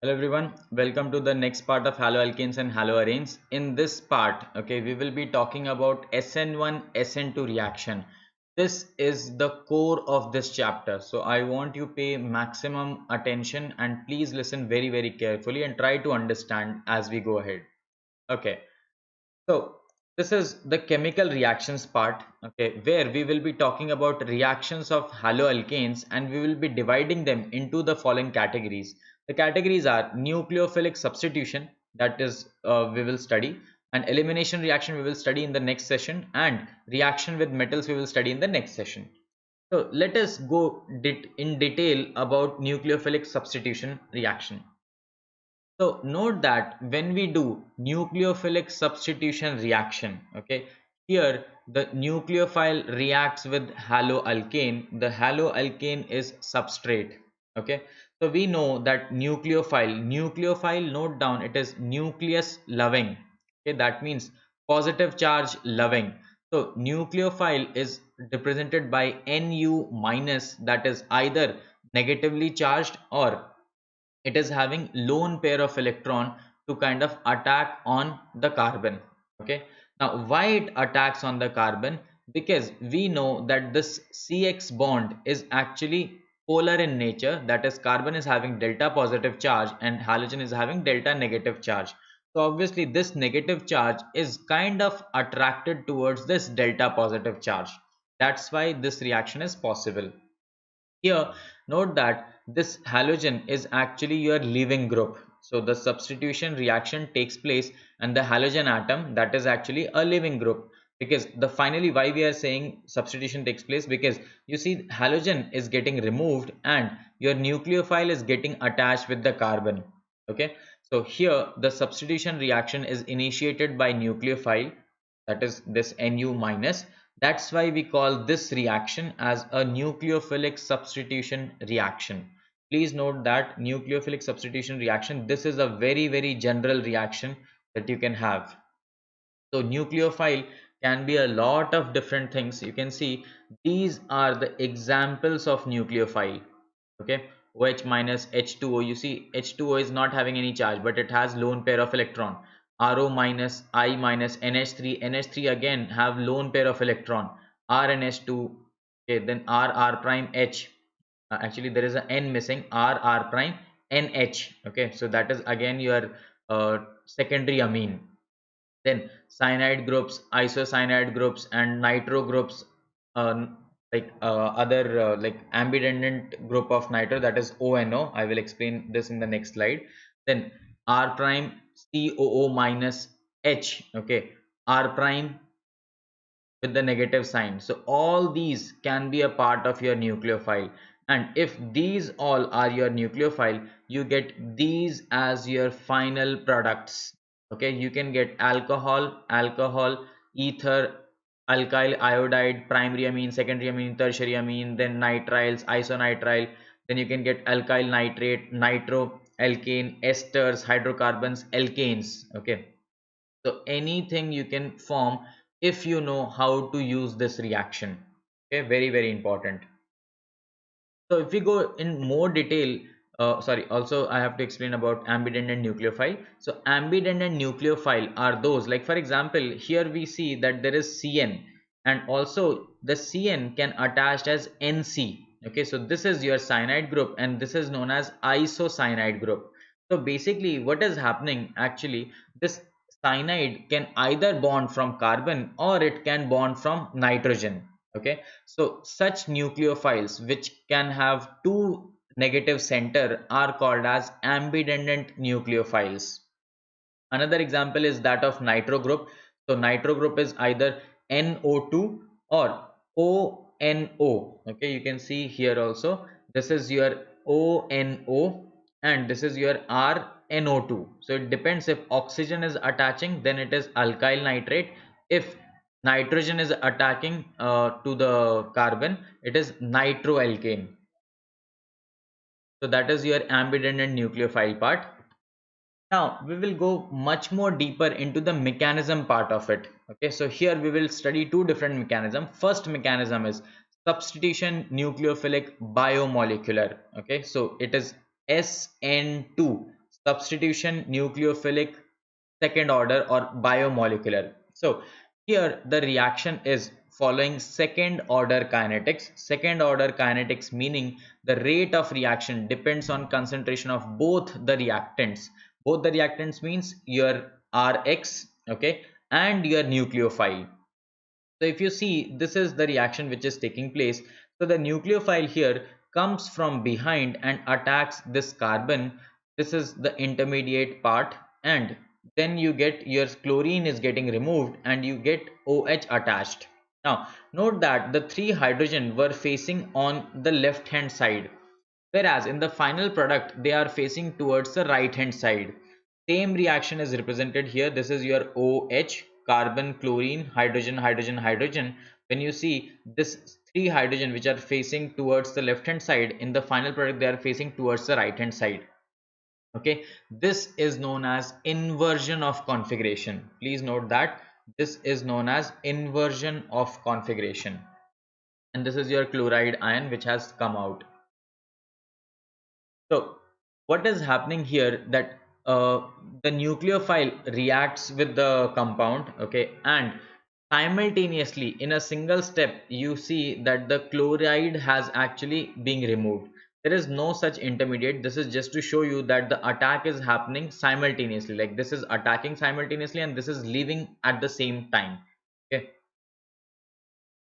Hello everyone, welcome to the next part of haloalkanes and haloarenes. In this part, we will be talking about SN1 SN2 reaction. This is the core of this chapter. So I want you pay maximum attention and please listen very carefully and try to understand as we go ahead. Okay. So this is the chemical reactions part, where we will be talking about reactions of haloalkanes and we will be dividing them into the following categories. The categories are nucleophilic substitution, that is we will study, and elimination reaction we will study in the next session, and reaction with metals we will study in the next session. So let us go in detail about nucleophilic substitution reaction. So note that when we do nucleophilic substitution reaction, here the nucleophile reacts with haloalkane. The haloalkane is substrate. Okay, so we know that nucleophile, note down, it is nucleus loving. Okay, that means positive charge loving. So nucleophile is represented by Nu minus, that is either negatively charged or it is having lone pair of electron to kind of attack on the carbon. Okay, now why it attacks on the carbon? Because we know that this CX bond is actually polar in nature, that is carbon is having delta positive charge and halogen is having delta negative charge. So obviously this negative charge is kind of attracted towards this delta positive charge. That's why this reaction is possible. Here, note that this halogen is actually your leaving group. So the substitution reaction takes place and the halogen atom, that is actually a leaving group. Because the finally why we are saying substitution takes place, because you see halogen is getting removed and your nucleophile is getting attached with the carbon. Okay, so here the substitution reaction is initiated by nucleophile, that is this Nu minus. That's why we call this reaction as a nucleophilic substitution reaction. Please note that nucleophilic substitution reaction, this is a very general reaction that you can have. So nucleophile can be a lot of different things. You can see these are the examples of nucleophile. Okay, OH minus H2O. You see H2O is not having any charge, but it has lone pair of electron. RO minus I minus NH3. NH3 again have lone pair of electron. RNH2. Okay, then R prime H. Actually, there is an N missing. R prime NH. Okay, so that is again your secondary amine. Then cyanide groups, isocyanide groups, and nitro groups, other like ambidendant group of nitro, that is ONO. I will explain this in the next slide. Then R prime COO minus H. Okay, R prime with the negative sign. So all these can be a part of your nucleophile. And if these all are your nucleophile, you get these as your final products. Okay, you can get alcohol, ether, alkyl iodide, primary amine, secondary amine, tertiary amine, then nitriles, isonitrile. Then you can get alkyl nitrate, nitro, alkane, esters, hydrocarbons, alkanes. Okay, so anything you can form if you know how to use this reaction. Okay, very important. So if we go in more detail, sorry, also I have to explain about ambidendant nucleophile. So ambidendant nucleophile are those, like for example here we see that there is CN, and also the CN can attach as NC. Okay, so this is your cyanide group and this is known as isocyanide group. So basically what is happening, actually this cyanide can either bond from carbon or it can bond from nitrogen. Okay, so such nucleophiles which can have two negative center are called as ambidendant nucleophiles. Another example is that of nitro group. So nitro group is either NO2 or ONO. Okay, you can see here also this is your ONO and this is your RNO2. So it depends, if oxygen is attaching then it is alkyl nitrate. If nitrogen is attacking to the carbon, it is nitroalkane. So that is your ambidendant nucleophile part. Now we will go much more deeper into the mechanism part of it. Okay, so here we will study two different mechanisms. First mechanism is substitution nucleophilic biomolecular. Okay, so it is SN2, substitution, nucleophilic, second order, or biomolecular. So here the reaction is following second order kinetics. Second order kinetics meaning the rate of reaction depends on concentration of both the reactants. Both the reactants means your Rx, okay, and your nucleophile. So if you see, this is the reaction which is taking place. So the nucleophile here comes from behind and attacks this carbon. This is the intermediate part, and then you get your chlorine is getting removed and you get OH attached. Now note that the three hydrogen were facing on the left hand side, whereas in the final product they are facing towards the right hand side. Same reaction is represented here. This is your OH, carbon, chlorine, hydrogen, hydrogen, hydrogen. When you see this three hydrogen which are facing towards the left hand side, in the final product they are facing towards the right hand side. Okay, this is known as inversion of configuration. Please note that this is known as inversion of configuration, and this is your chloride ion which has come out. So what is happening here, that the nucleophile reacts with the compound, okay, and simultaneously in a single step you see that the chloride has actually being removed. There is no such intermediate. This is just to show you that the attack is happening simultaneously, like this is attacking simultaneously and this is leaving at the same time. Okay,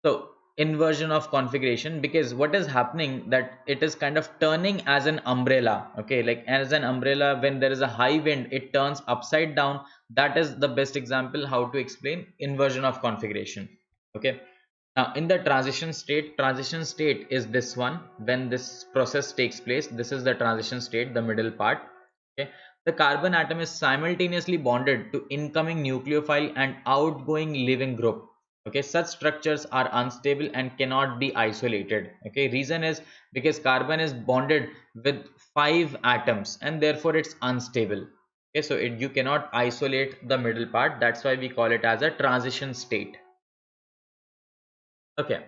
so inversion of configuration, because what is happening that it is kind of turning as an umbrella. Okay, like as an umbrella, when there is a high wind it turns upside down. That is the best example how to explain inversion of configuration. Okay, now in the transition state is this one. When this process takes place, this is the transition state, the middle part. Okay, the carbon atom is simultaneously bonded to incoming nucleophile and outgoing leaving group. Okay, such structures are unstable and cannot be isolated. Okay, reason is because carbon is bonded with 5 atoms and therefore it's unstable. Okay, so you cannot isolate the middle part. That's why we call it as a transition state. Okay,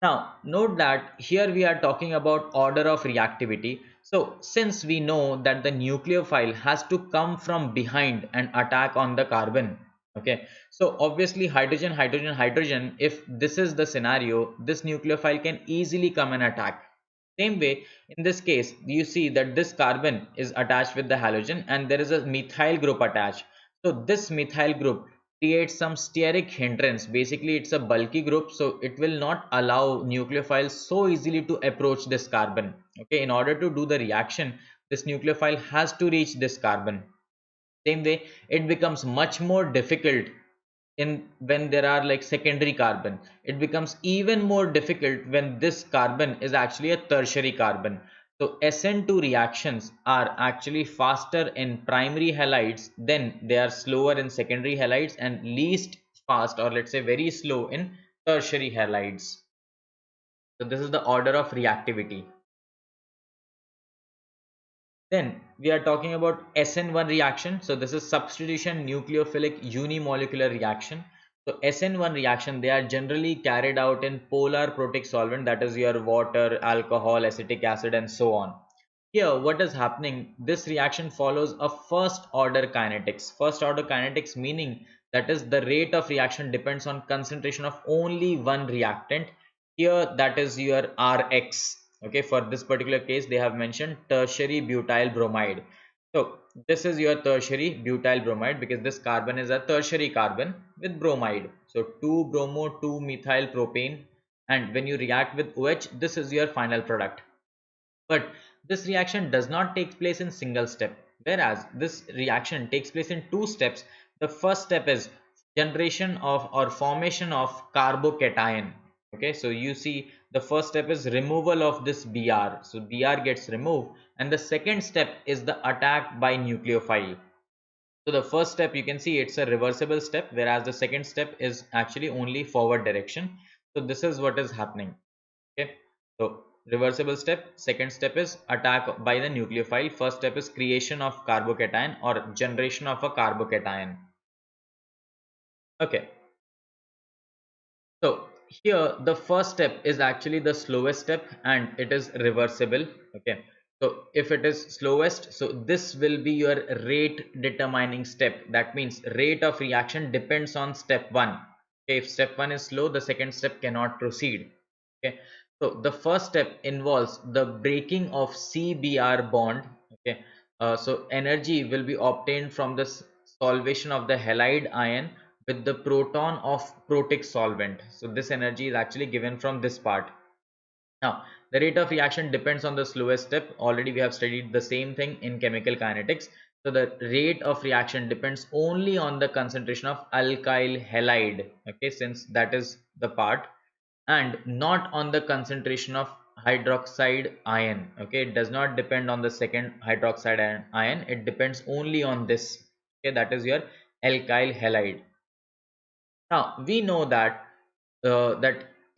now note that here we are talking about order of reactivity. So since we know that the nucleophile has to come from behind and attack on the carbon, okay, so obviously hydrogen, hydrogen, hydrogen, if this is the scenario, this nucleophile can easily come and attack. Same way, in this case, you see that this carbon is attached with the halogen and there is a methyl group attached. So this methyl group creates some steric hindrance. Basically, it's a bulky group, so it will not allow nucleophiles so easily to approach this carbon. Okay, in order to do the reaction, this nucleophile has to reach this carbon. Same way, it becomes much more difficult in when there are like secondary carbon. It becomes even more difficult when this carbon is actually a tertiary carbon. So SN2 reactions are actually faster in primary halides, then they are slower in secondary halides, and least fast, or let's say very slow, in tertiary halides. So this is the order of reactivity. Then we are talking about SN1 reaction. So this is substitution nucleophilic unimolecular reaction. So SN1 reaction, they are generally carried out in polar protic solvent, that is your water, alcohol, acetic acid, and so on. Here what is happening, this reaction follows a first order kinetics. First order kinetics meaning that is the rate of reaction depends on concentration of only one reactant. Here that is your Rx. Okay, for this particular case they have mentioned tertiary butyl bromide. So this is your tertiary butyl bromide because this carbon is a tertiary carbon with bromide. So 2 bromo 2 methyl propane, and when you react with OH, this is your final product. But this reaction does not take place in single step, whereas this reaction takes place in two steps. The first step is generation of or formation of carbocation. Okay, so you see the first step is removal of this Br. So Br gets removed, and the second step is the attack by nucleophile. So the first step, you can see it's a reversible step, whereas the second step is actually only forward direction. So this is what is happening. Okay, so reversible step, second step is attack by the nucleophile, first step is creation of carbocation or generation of a carbocation. Okay, so here the first step is actually the slowest step and it is reversible. Okay, So if it is slowest, so this will be your rate determining step. That means rate of reaction depends on step 1. Okay, if step 1 is slow, the second step cannot proceed. Okay, so the first step involves the breaking of CBr bond. Okay, so energy will be obtained from the solvation of the halide ion with the proton of protic solvent. So this energy is actually given from this part. Now, the rate of reaction depends on the slowest step. Already we have studied the same thing in chemical kinetics. So the rate of reaction depends only on the concentration of alkyl halide, okay, since that is the part, and not on the concentration of hydroxide ion. Okay, it does not depend on the second hydroxide ion. It depends only on this. Okay, that is your alkyl halide. Now we know that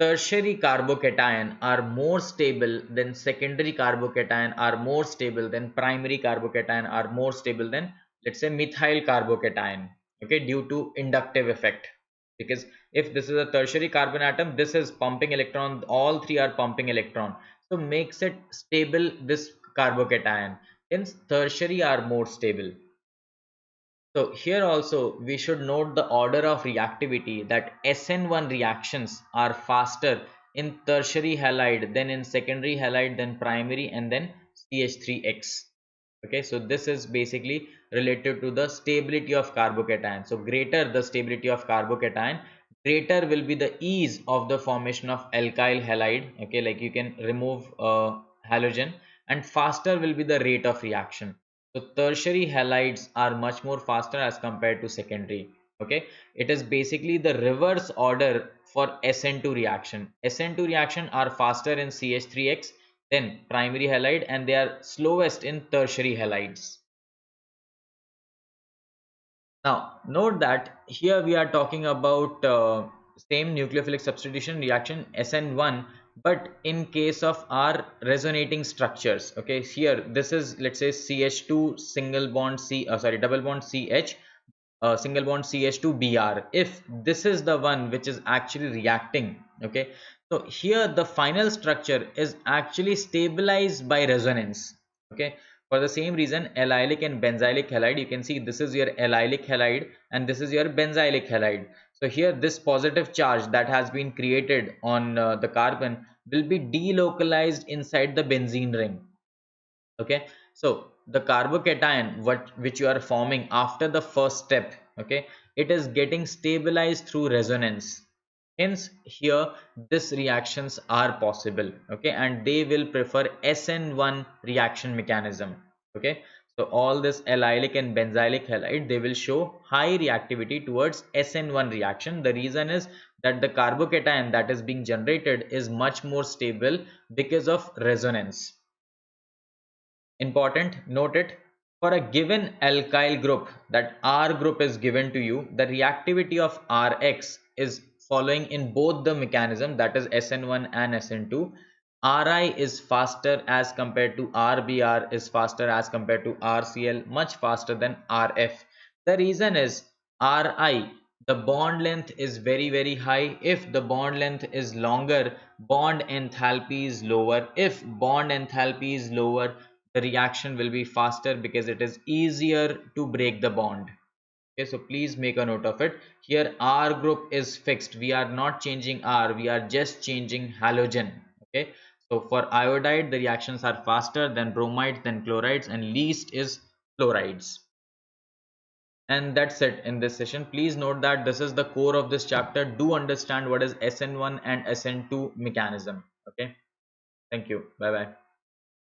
tertiary carbocation are more stable than secondary carbocation, are more stable than primary carbocation, are more stable than, let's say, methyl carbocation. Okay, due to inductive effect. Because if this is a tertiary carbon atom, this is pumping electron, all three are pumping electron, so makes it stable, this carbocation. Hence tertiary are more stable. So here also we should note the order of reactivity, that SN1 reactions are faster in tertiary halide than in secondary halide, then primary, and then CH3X. Okay, so this is basically related to the stability of carbocation. So greater the stability of carbocation, greater will be the ease of the formation of alkyl halide. Okay, like you can remove halogen, and faster will be the rate of reaction. So tertiary halides are much more faster as compared to secondary. Okay, it is basically the reverse order for SN2 reaction. SN2 reaction are faster in CH3X than primary halide, and they are slowest in tertiary halides. Now note that here we are talking about same nucleophilic substitution reaction SN1, but in case of our resonating structures. Okay, here this is, let's say, CH2 single bond double bond CH, single bond CH2Br. If this is the one which is actually reacting, okay, so here the final structure is actually stabilized by resonance. Okay, for the same reason, allylic and benzylic halide, you can see this is your allylic halide and this is your benzylic halide. So here this positive charge that has been created on the carbon will be delocalized inside the benzene ring. Okay, so the carbocation which you are forming after the first step, okay, it is getting stabilized through resonance. Hence here these reactions are possible. Okay, and they will prefer SN1 reaction mechanism. Okay, so all this allylic and benzylic halide, they will show high reactivity towards SN1 reaction. The reason is that the carbocation that is being generated is much more stable because of resonance. Important, note it. For a given alkyl group, that R group is given to you, the reactivity of Rx is following in both the mechanism, that is SN1 and SN2. Ri is faster as compared to Rbr, is faster as compared to Rcl, much faster than Rf. The reason is Ri, the bond length is very high. If the bond length is longer, bond enthalpy is lower. If bond enthalpy is lower, the reaction will be faster because it is easier to break the bond. Okay, so please make a note of it. Here R group is fixed, we are not changing R, we are just changing halogen. Okay, so for iodide the reactions are faster than bromides, then chlorides, and least is fluorides. And that's it in this session. Please note that this is the core of this chapter. Do understand what is SN1 and SN2 mechanism. Okay, thank you, bye bye.